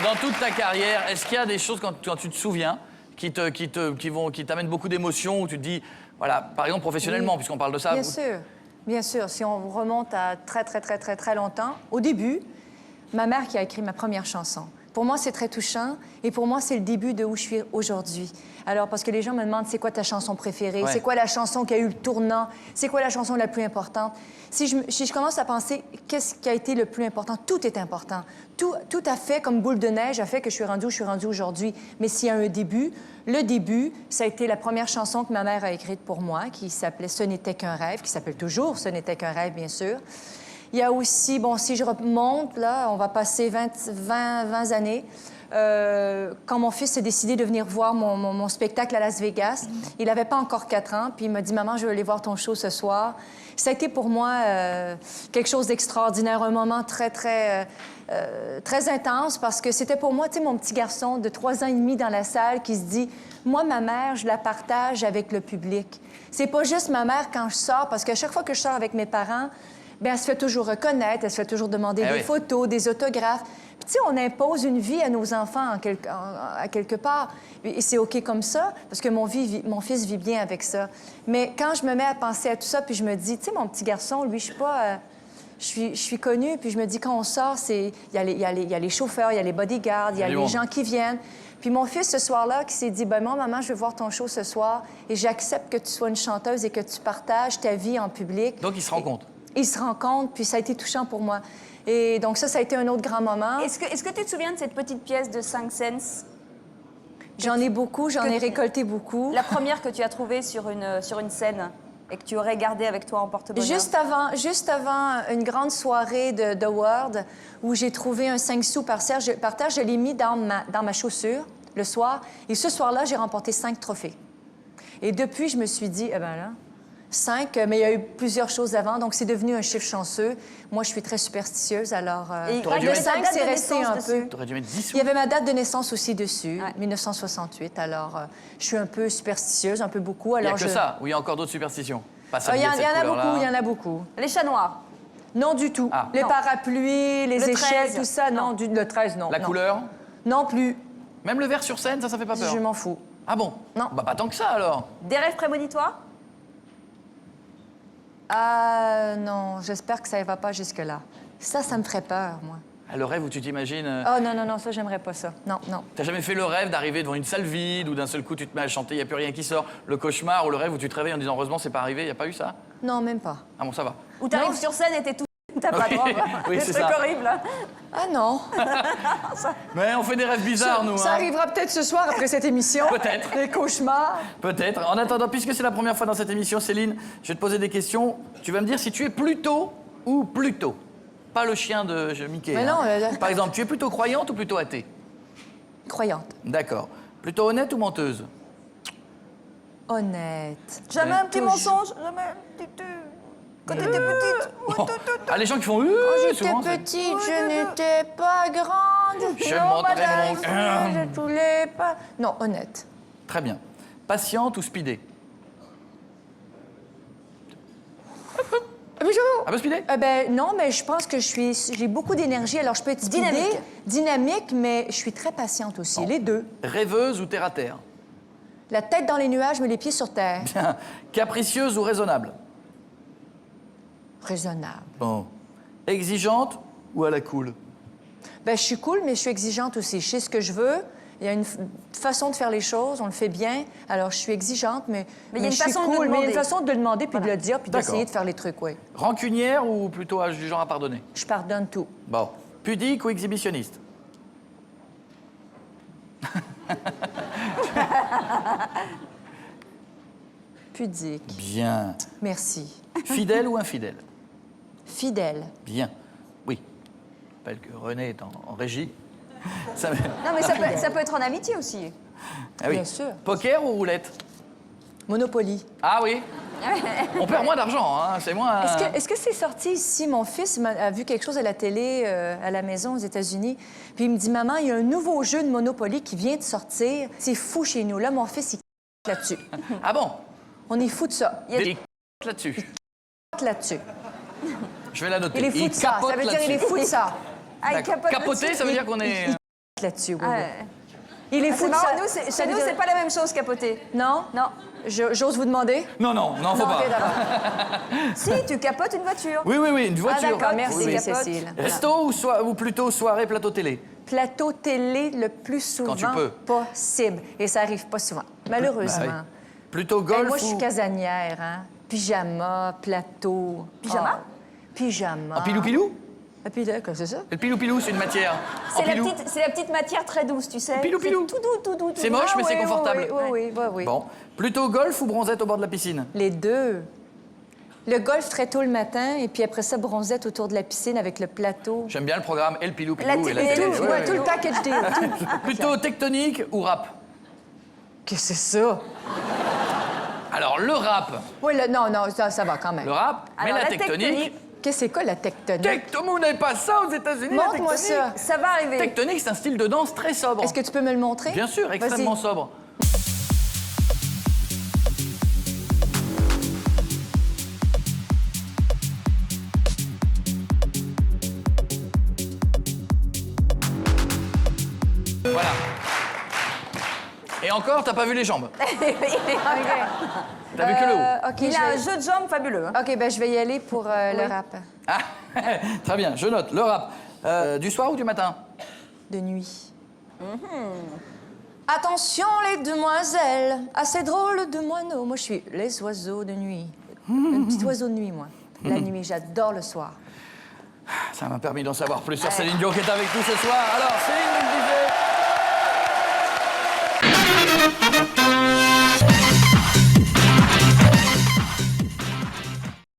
dans toute ta carrière, est-ce qu'il y a des choses, quand tu te souviens, qui t'amènent beaucoup d'émotions, où tu te dis, voilà, par exemple professionnellement, puisqu'on parle de ça. Bien sûr. Si on remonte à très longtemps, au début, ma mère qui a écrit ma première chanson. Pour moi, c'est très touchant et pour moi, c'est le début de où je suis aujourd'hui. Alors, parce que les gens me demandent, c'est quoi ta chanson préférée? Ouais. C'est quoi la chanson qui a eu le tournant? C'est quoi la chanson la plus importante? Si je commence à penser, qu'est-ce qui a été le plus important? Tout est important. Tout a fait, comme boule de neige, a fait que je suis rendue où je suis rendue aujourd'hui. Mais s'il y a un début, le début, ça a été la première chanson que ma mère a écrite pour moi, qui s'appelait « Ce n'était qu'un rêve », qui s'appelle toujours « Ce n'était qu'un rêve », bien sûr. Il y a aussi, bon, si je remonte, là, on va passer 20 années. Quand mon fils a décidé de venir voir mon spectacle à Las Vegas, il n'avait pas encore 4 ans, puis il m'a dit « Maman, je veux aller voir ton show ce soir ». Ça a été pour moi quelque chose d'extraordinaire, un moment très intense, parce que c'était pour moi, tu sais, mon petit garçon de 3 ans et demi dans la salle qui se dit « Moi, ma mère, je la partage avec le public. C'est pas juste ma mère quand je sors, parce qu'à chaque fois que je sors avec mes parents, bien, elle se fait toujours reconnaître, elle se fait toujours demander des photos, des autographes. Puis, tu sais, on impose une vie à nos enfants à quelque part. Et c'est OK comme ça, parce que mon fils vit bien avec ça. Mais quand je me mets à penser à tout ça, puis je me dis, tu sais, mon petit garçon, lui, je suis pas... je suis connue, puis je me dis, quand on sort, il y a les chauffeurs, il y a les bodyguards, il y a les gens qui viennent. Puis mon fils, ce soir-là, qui s'est dit, ben moi, maman, je veux voir ton show ce soir, et j'accepte que tu sois une chanteuse et que tu partages ta vie en public. Donc, il se rend compte. Il se rend compte, puis ça a été touchant pour moi. Et donc ça a été un autre grand moment. Est-ce que tu te souviens de cette petite pièce de 5 cents? J'en ai beaucoup, j'en ai récolté beaucoup. La première que tu as trouvée sur une scène et que tu aurais gardée avec toi en porte-bonheur? Juste avant une grande soirée de World, où j'ai trouvé un 5 sous par terre, je l'ai mis dans ma chaussure le soir. Et ce soir-là, j'ai remporté 5 trophées. Et depuis, je me suis dit, eh bien là... 5, mais il y a eu plusieurs choses avant, donc c'est devenu un chiffre chanceux. Moi, je suis très superstitieuse, alors... le 5, c'est resté un peu... T'aurais dû mettre 10 sous. Il y avait ma date de naissance aussi dessus, 1968, alors je suis un peu superstitieuse, un peu beaucoup, alors il n'y a que ça, ou il y a encore d'autres superstitions? Il y en a beaucoup. Les chats noirs? Non, du tout. Ah. Les parapluies, les échelles, tout ça, non. Le 13, non. La couleur? Non plus. Même le vert sur scène, ça fait pas peur? Je m'en fous. Ah bon? Non. Bah, pas tant que ça, alors. Des rêves prémonitoires? Ah non, j'espère que ça ne va pas jusque-là. Ça me ferait peur, moi. Ah, le rêve où tu t'imagines... Oh non, ça, j'aimerais pas ça. Non. T'as jamais fait le rêve d'arriver devant une salle vide où d'un seul coup tu te mets à chanter, il n'y a plus rien qui sort? Le cauchemar ou le rêve où tu te réveilles en disant heureusement c'est pas arrivé, il n'y a pas eu ça? Non, même pas. Ah bon, ça va. Où t'arrives sur scène et t'es tout... T'as pas de robe. Oui, c'est ça. Horrible. Ah non. Mais on fait des rêves bizarres, nous. Ça arrivera peut-être ce soir après cette émission. Peut-être. Les cauchemars. Peut-être. En attendant, puisque c'est la première fois dans cette émission, Céline, je vais te poser des questions. Tu vas me dire si tu es plutôt ou plutôt. Pas le chien de Mickey. Mais non. Par exemple, tu es plutôt croyante ou plutôt athée? Croyante. D'accord. Plutôt honnête ou menteuse? Honnête. Jamais un petit mensonge, jamais un petit... Quand t'étais petite. Oh. Ah, les gens qui font... Quand j'étais petite, je n'étais pas grande. Je non, montrais madame, je voulais pas... Non, honnête. Très bien. Patiente ou speedée? Un peu speedée? Non, mais je pense que j'ai beaucoup d'énergie, alors je peux être dynamique, mais je suis très patiente aussi, les deux. Rêveuse ou terre à terre? La tête dans les nuages, mais les pieds sur terre. Bien. Capricieuse ou raisonnable? Raisonnable. Bon. Exigeante ou à la cool? Je suis cool, mais je suis exigeante aussi. Je sais ce que je veux. Il y a une façon de faire les choses, on le fait bien. Alors, je suis exigeante, mais il y a une je suis façon cool. de Mais il y a une façon de le demander, puis de le dire, puis D'accord. d'essayer de faire les trucs, oui. Rancunière ou plutôt du genre à pardonner? Je pardonne tout. Bon. Pudique ou exhibitionniste? Pudique. Bien. Merci. Fidèle ou infidèle? Fidèle. Bien. Oui. Je rappelle que René est en régie. Non, mais ça peut être en amitié aussi. Ah oui. Bien sûr. Poker ou roulette? Monopoly. Ah oui. On perd moins d'argent, hein. C'est moins... Est-ce que c'est sorti ici? Mon fils a vu quelque chose à la télé, à la maison aux États-Unis. Puis il me dit, maman, il y a un nouveau jeu de Monopoly qui vient de sortir. C'est fou chez nous. Là, mon fils, il là-dessus. Ah bon? On est fou de ça. Il là-dessus. Là-dessus. Je vais la noter. Il est fou de ça. Ça veut dire qu'il est fou de ça. Ah, il capote Capoter, ça veut dire qu'on est... là-dessus, oui, Ah, oui. ouais. Il est Ah, fou c'est de marrant, ça. nous, chez nous, c'est pas la même chose capoter. Non? Non. J'ose vous demander? Non, non, non, faut Non, pas. ok, d'accord. Si, tu capotes une voiture. Oui, oui, oui, une Ah, voiture. d'accord, Oui, merci, oui. Cécile. Voilà. Resto ou plutôt soirée plateau télé? Plateau télé le plus souvent tu peux. possible. Et ça arrive pas souvent, malheureusement. Bah oui. Plutôt Hey, golf moi, je suis ou... casanière, hein? Pyjama, plateau. Pyjama? Pyjama. En pilou-pilou? Ah, puis là, c'est ça? Le pilou-pilou, c'est une matière. En C'est la, pilou. petite matière très douce, tu sais. Pilou-pilou. C'est tout doux, tout doux, tout C'est doux. moche, Ah, mais c'est oui, confortable. oui. Bon. Plutôt golf ou bronzette au bord de la piscine? Les deux. Le golf très tôt le matin, et puis après ça, bronzette autour de la piscine avec le plateau. J'aime bien le programme et le pilou-pilou La et la télé, télé. Tout, Ouais, ouais, ouais. tout le package deal. tout. Plutôt tectonique ou rap? Qu'est-ce que c'est ça? Alors, le rap. Oui, non, ça va quand même. Le rap, mais Alors, la la tectonique... tectonique, Qu'est-ce que c'est quoi la tectonique? Tout le monde n'avait pas ça aux États-Unis, la Montre-moi tectonique. ça. ça va arriver. Tectonique, c'est un style de danse très sobre. Est-ce que tu peux me le montrer? Bien sûr, extrêmement Vas-y. sobre. Voilà. Et encore, t'as pas vu les jambes. T'as vu que le haut. OK, Il je a un vais... jeu de jambes fabuleux. hein. OK, ben je vais y aller pour le rap. Ah, très bien, je note. Le rap. Du soir ou du matin? De nuit. Attention les demoiselles, assez drôle de moineaux. Moi, je suis les oiseaux de nuit. Un petit oiseau de nuit, moi. La nuit, j'adore le soir. Ça m'a permis d'en savoir plus sur Céline Dion qui est avec nous ce soir. Alors, Céline nous le disait,